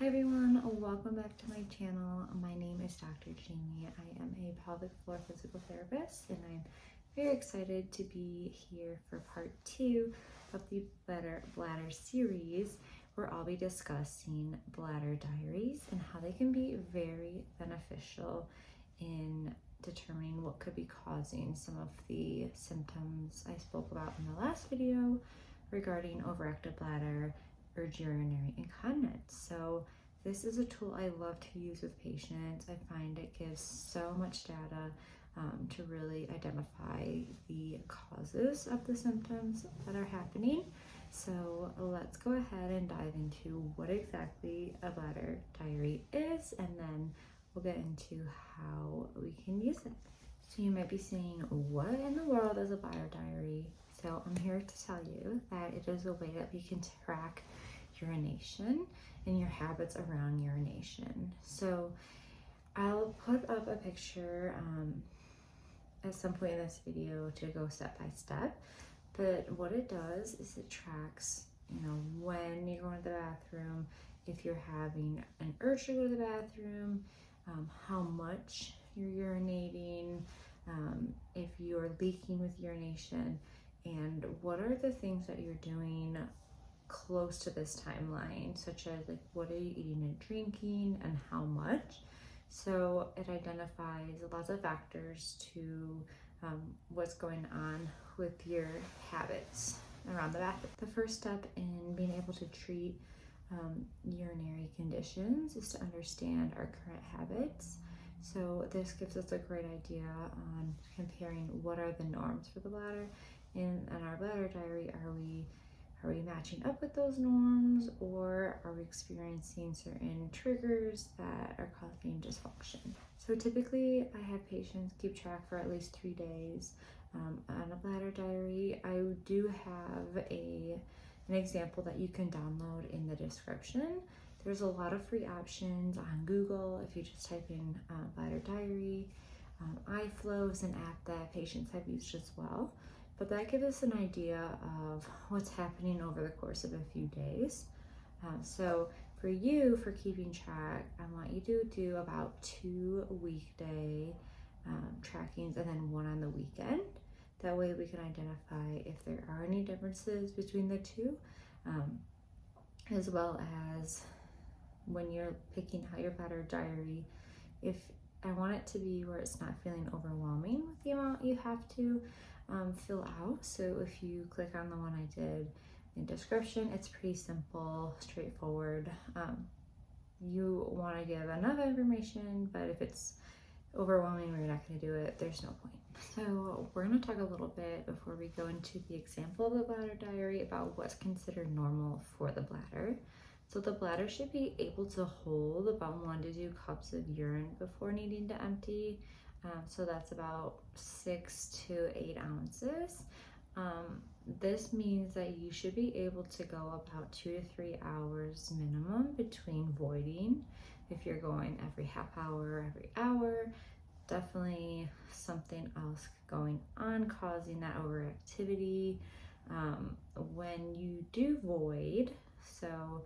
Hi everyone, welcome back to my channel. My name is Dr. Jaime. I am a pelvic floor physical therapist and I'm very excited to be here for part 2 of the bladder series where I'll be discussing bladder diaries and how they can be very beneficial in determining what could be causing some of the symptoms I spoke about in the last video regarding overactive bladder or urinary incontinence. So this is a tool I love to use with patients. I find it gives so much data to really identify the causes of the symptoms that are happening. So let's go ahead and dive into what exactly a bladder diary is, and then we'll get into how we can use it. So you might be saying, what in the world is a bladder diary? So I'm here to tell you that it is a way that we can track urination and your habits around urination. So I'll put up a picture at some point in this video to go step by step, but what it does is it tracks, when you're going to the bathroom, if you're having an urge to go to the bathroom, how much you're urinating, if you're leaking with urination, and what are the things that you're doing close to this timeline, such as like what are you eating and drinking and how much. So it identifies lots of factors to what's going on with your habits around the bathroom. The first step in being able to treat urinary conditions is to understand our current habits. So this gives us a great idea on comparing what are the norms for the bladder. In our bladder diary, are we matching up with those norms, or are we experiencing certain triggers that are causing dysfunction? So typically I have patients keep track for at least 3 days on a bladder diary. I do have an example that you can download in the description. There's a lot of free options on Google if you just type in bladder diary. iFlow is an app that patients have used as well. But that gives us an idea of what's happening over the course of a few days. So for you, for keeping track, I want you to do about 2 weekday trackings and then 1 on the weekend. That way we can identify if there are any differences between the two, as well as when you're picking out your bladder diary, if I want it to be where it's not feeling overwhelming with the amount you have to fill out. So if you click on the one I did in description, it's pretty simple, straightforward. You want to give enough information, but if it's overwhelming or you're not going to do it, there's no point. So we're going to talk a little bit before we go into the example of the bladder diary about what's considered normal for the bladder. So the bladder should be able to hold about 1 to 2 cups of urine before needing to empty. So that's about 6 to 8 ounces. This means that you should be able to go about 2 to 3 hours minimum between voiding. If you're going every half hour, every hour, definitely something else going on causing that overactivity. When you do void, so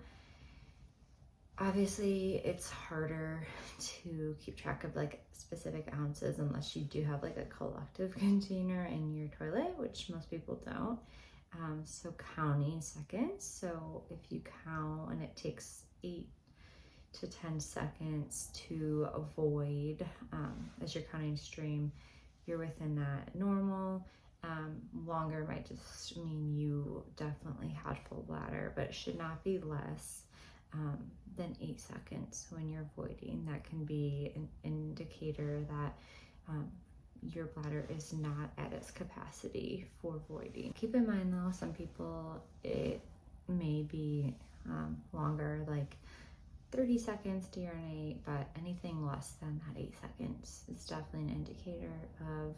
obviously it's harder to keep track of like specific ounces unless you do have like a collective container in your toilet, which most people don't. So counting seconds. So if you count and it takes 8 to 10 seconds to avoid as you're counting stream, you're within that normal. Longer might just mean you definitely had full bladder, but it should not be less than 8 seconds when you're voiding. That can be an indicator that your bladder is not at its capacity for voiding. Keep in mind though, some people it may be longer, like 30 seconds to urinate, but anything less than that 8 seconds is definitely an indicator of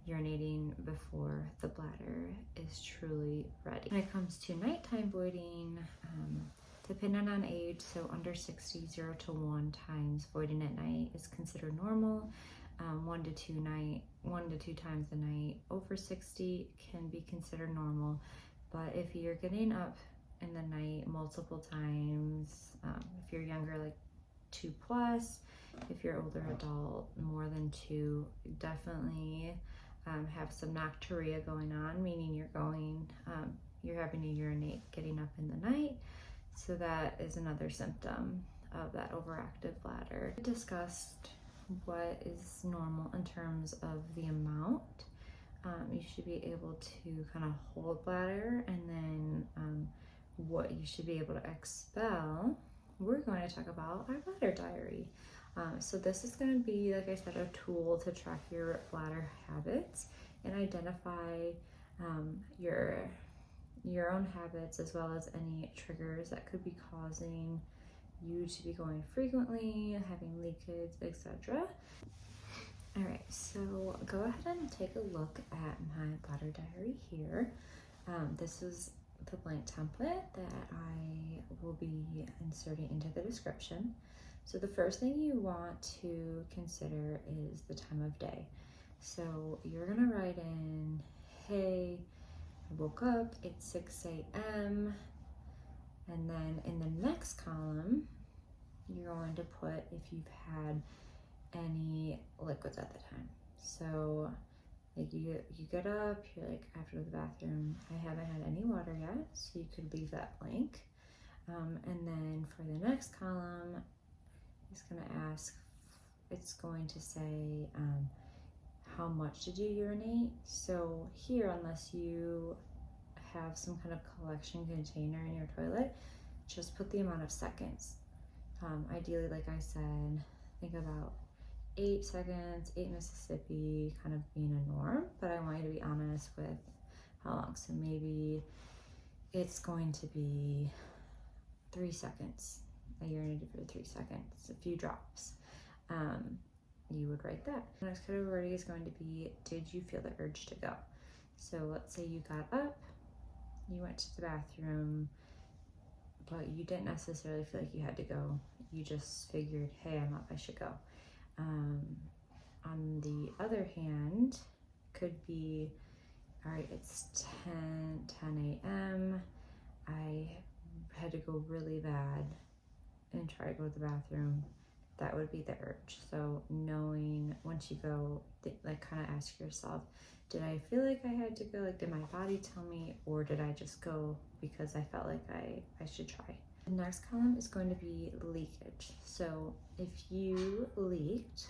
urinating before the bladder is truly ready. When it comes to nighttime voiding, depending on age, so under 60, 0 to 1 times voiding at night is considered normal. 1 to 2 times a night over 60 can be considered normal. But if you're getting up in the night multiple times, if younger, like 2 plus. If you're older adult, more than 2, definitely have some nocturia going on, meaning you're having to urinate getting up in the night. So that is another symptom of that overactive bladder. We discussed what is normal in terms of the amount. You should be able to kind of hold bladder, and then what you should be able to expel. We're going to talk about our bladder diary. So this is going to be, like I said, a tool to track your bladder habits and identify your own habits, as well as any triggers that could be causing you to be going frequently, having leakage, etc. All right, so go ahead and take a look at my bladder diary here. This is the blank template that I will be inserting into the description. So the first thing you want to consider is the time of day. So you're gonna write in, hey, I woke up, it's 6 a.m. And then in the next column, you're going to put if you've had any liquids at the time. So like you get up, you're like, I have to go to the bathroom, I haven't had any water yet, so you could leave that blank. And then for the next column, it's going to say how much did you urinate. So here, unless you have some kind of collection container in your toilet, just put the amount of seconds. Ideally, like I said, think about 8 seconds, 8 Mississippi kind of being a norm, but I want you to be honest with how long. So maybe it's going to be 3 seconds. I urinated for 3 seconds, a few drops. You would write that. The next category is going to be, did you feel the urge to go? So let's say you got up, you went to the bathroom, but you didn't necessarily feel like you had to go. You just figured, hey, I'm up, I should go. On the other hand, could be, all right, it's 10 a.m. I had to go really bad and try to go to the bathroom. That would be the urge. So knowing once you go, like kind of ask yourself, did I feel like I had to go? Like, did my body tell me, or did I just go because I felt like I should try? The next column is going to be leakage. So if you leaked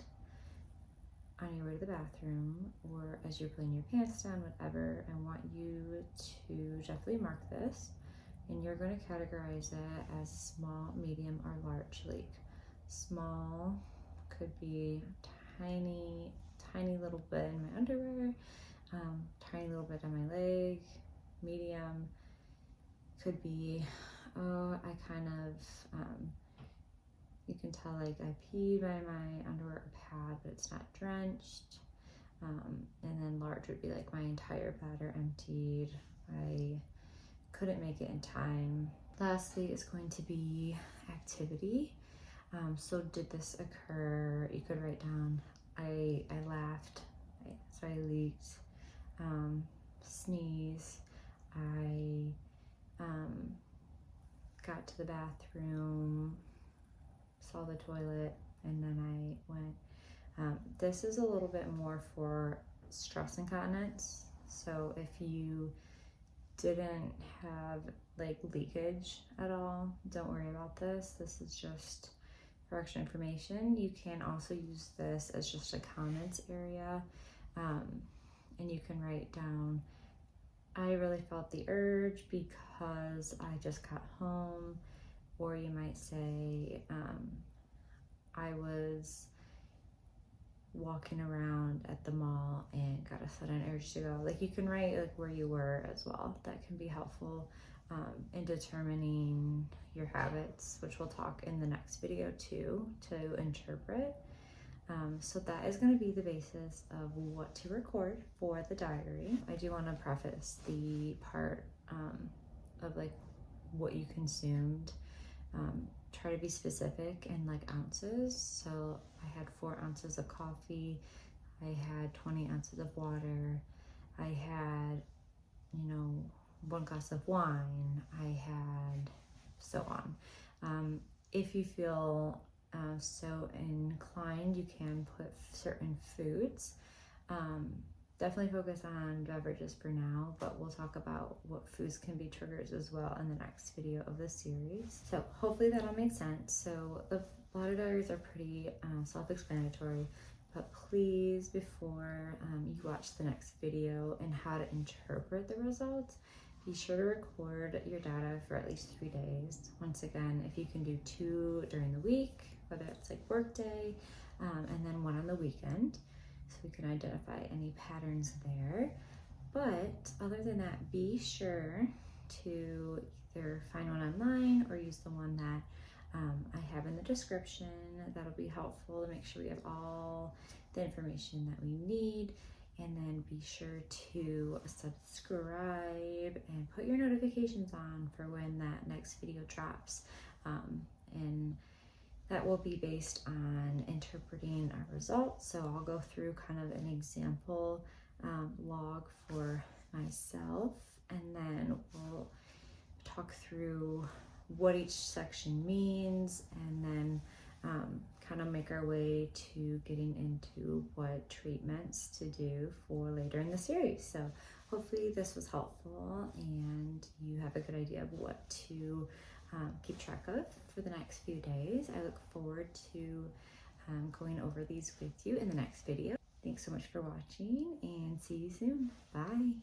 on your way to the bathroom, or as you're pulling your pants down, whatever, I want you to definitely mark this, and you're going to categorize it as small, medium, or large leak. Small could be tiny little bit in my underwear, tiny little bit on my leg. Medium could be, oh, I kind of, you can tell like I peed by my underwear or pad, but it's not drenched. And then large would be like my entire bladder emptied. I couldn't make it in time. Lastly is going to be activity. So did this occur? You could write down, I laughed, so I leaked, sneeze, I got to the bathroom, saw the toilet, and then I went. This is a little bit more for stress incontinence. So if you didn't have like leakage at all, don't worry about this. This is just for extra information. You can also use this as just a comments area, and you can write down, I really felt the urge because I just got home, or you might say, I was walking around at the mall and got a sudden urge to go. Like you can write like where you were as well. That can be helpful in determining your habits, which we'll talk in the next video too, to interpret. So that is going to be the basis of what to record for the diary. I do want to preface the part of like what you consumed. Try to be specific in like ounces. So I had 4 ounces of coffee, I had 20 ounces of water, I had, 1 glass of wine, I had so on. if you feel so inclined, you can put certain foods. Definitely focus on beverages for now, but we'll talk about what foods can be triggers as well in the next video of the series. So hopefully that all makes sense. So the bladder diaries are pretty self-explanatory, but please, before you watch the next video and how to interpret the results, be sure to record your data for at least 3 days. Once again, if you can do 2 during the week, whether it's like work day, and then 1 on the weekend, so we can identify any patterns there. But other than that, be sure to either find one online or use the one that I have in the description. That'll be helpful to make sure we have all the information that we need. And then be sure to subscribe and put your notifications on for when that next video drops. And that will be based on interpreting our results. So I'll go through kind of an example log for myself, and then we'll talk through what each section means, and then kind of make our way to getting into what treatments to do for later in the series. So hopefully this was helpful and you have a good idea of what to keep track of for the next few days. I look forward to going over these with you in the next video. Thanks so much for watching, and see you soon. Bye.